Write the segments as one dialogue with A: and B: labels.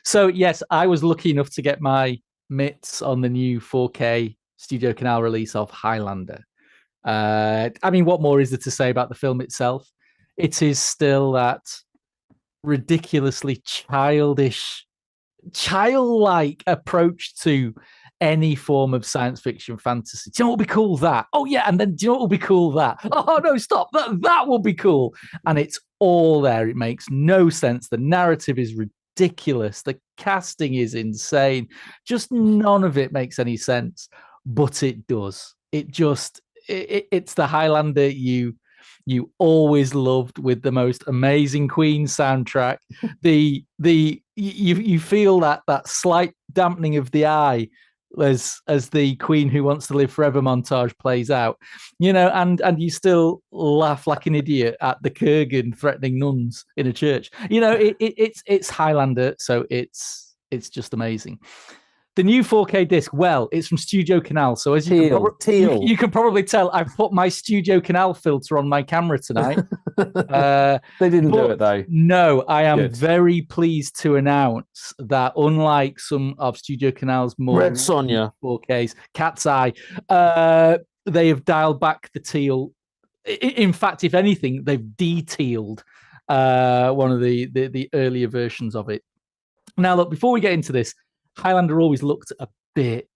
A: So yes, I was lucky enough to get my mitts on the new 4K Studiocanal release of Highlander. I mean, what more is there to say about the film itself? It is still that ridiculously childlike approach to any form of science fiction fantasy. Do you know what would be cool? That. Oh yeah, and then do you know what would be cool? That. Oh no, stop. That will be cool. And it's all there. It makes no sense. The narrative is ridiculous. The casting is insane. Just none of it makes any sense. But it does. It's the Highlander you always loved, with the most amazing Queen soundtrack. You feel that slight dampening of the eye as the Queen Who Wants to Live Forever montage plays out, and you still laugh like an idiot at the Kurgan threatening nuns in a church. It's Highlander, so it's just amazing. The new 4K disc, well, it's from Studiocanal. So as you can probably tell, I've put my Studiocanal filter on my camera tonight.
B: They didn't do it though.
A: No, I am very pleased to announce that unlike some of Studiocanal's more
B: Red Sonja
A: 4Ks, Cat's Eye, they have dialed back the teal. In fact, if anything, they've de-tealed one of the earlier versions of it. Now, look, before we get into this, Highlander always looked a bit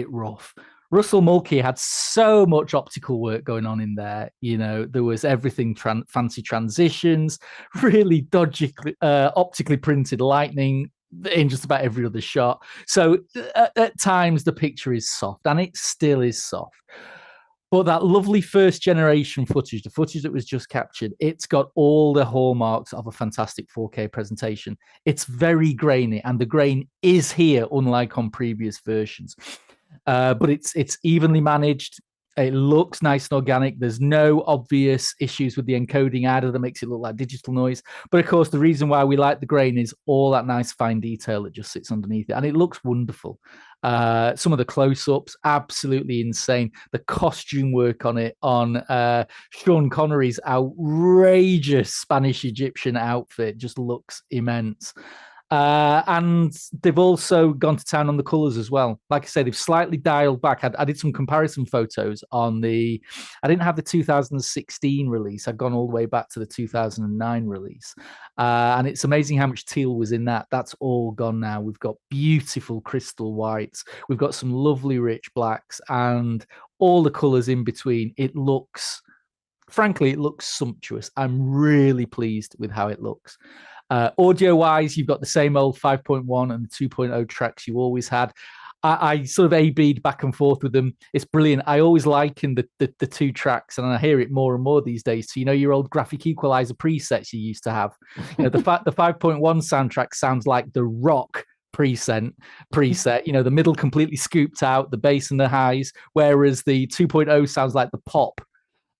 A: rough. Russell Mulcahy had so much optical work going on in there. There was everything fancy transitions, really dodgy optically printed lightning in just about every other shot. So at times the picture is soft, and it still is soft. But that lovely first generation footage, the footage that was just captured, it's got all the hallmarks of a fantastic 4K presentation. It's very grainy, and the grain is here, unlike on previous versions. But it's evenly managed. It looks nice and organic. There's no obvious issues with the encoding either that makes it look like digital noise. But of course, the reason why we like the grain is all that nice fine detail that just sits underneath it. And it looks wonderful. Some of the close-ups, absolutely insane. The costume work on it, on Sean Connery's outrageous Spanish Egyptian outfit, just looks immense. And they've also gone to town on the colours as well. Like I said, they've slightly dialed back. I did some comparison photos on I didn't have the 2016 release. I'd gone all the way back to the 2009 release. And it's amazing how much teal was in that. That's all gone now. We've got beautiful crystal whites. We've got some lovely rich blacks and all the colours in between. Frankly, it looks sumptuous. I'm really pleased with how it looks. Audio-wise, you've got the same old 5.1 and the 2.0 tracks you always had. I sort of A-B'd back and forth with them. It's brilliant. I always liken the two tracks, and I hear it more and more these days. So, your old graphic equalizer presets you used to have. The 5.1 soundtrack sounds like the rock preset, the middle completely scooped out, the bass and the highs, whereas the 2.0 sounds like the pop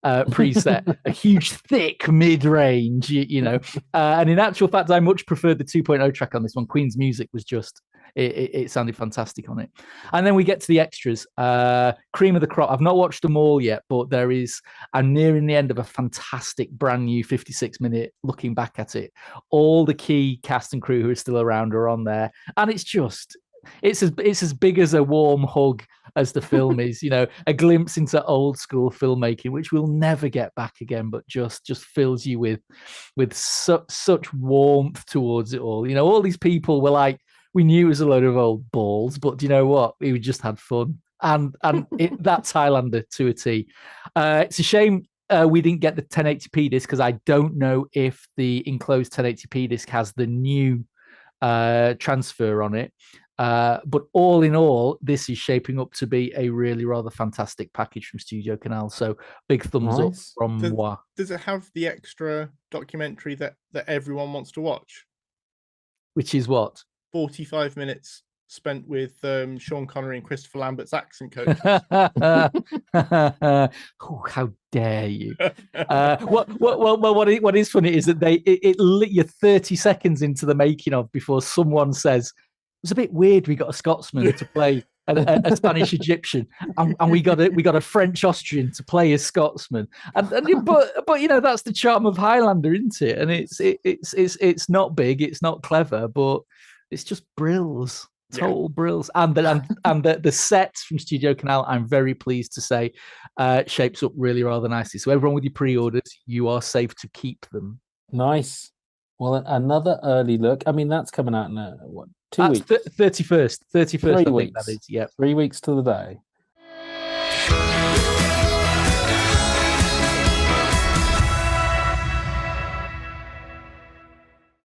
A: preset, a huge thick mid-range, and in actual fact I much preferred the 2.0 track on this one. Queen's music was just it sounded fantastic on it. And then we get to the extras, cream of the crop. I've not watched them all yet, but I'm nearing the end of a fantastic brand new 56-minute looking back at it. All the key cast and crew who are still around are on there, and it's as big as a warm hug as the film is, a glimpse into old school filmmaking, which we'll never get back again, but just fills you with such warmth towards it all. All these people were like, we knew it was a load of old balls, but do you know what? We just had fun. And that's Highlander to a T. It's a shame we didn't get the 1080p disc, because I don't know if the enclosed 1080p disc has the new transfer on it. But all in all, this is shaping up to be a really rather fantastic package from Studiocanal. So big thumbs up from moi.
C: Does it have the extra documentary that everyone wants to watch?
A: Which is what?
C: 45 minutes spent with Sean Connery and Christopher Lambert's accent coach.
A: Oh, how dare you? What is funny is that it lit you 30 seconds into the making of before someone says, it was a bit weird. We got a Scotsman to play a Spanish Egyptian, and we got a French Austrian to play a Scotsman. But that's the charm of Highlander, isn't it? And it's not big, it's not clever, but It's just brills. Total brills. And the sets from Studiocanal, I'm very pleased to say, shapes up really rather nicely. So everyone with your pre-orders, you are safe to keep them.
B: Nice. Well, another early look. I mean, that's coming out in what, 2 weeks?
A: 31st. 31st, I think that is. Yeah.
B: 3 weeks to the day.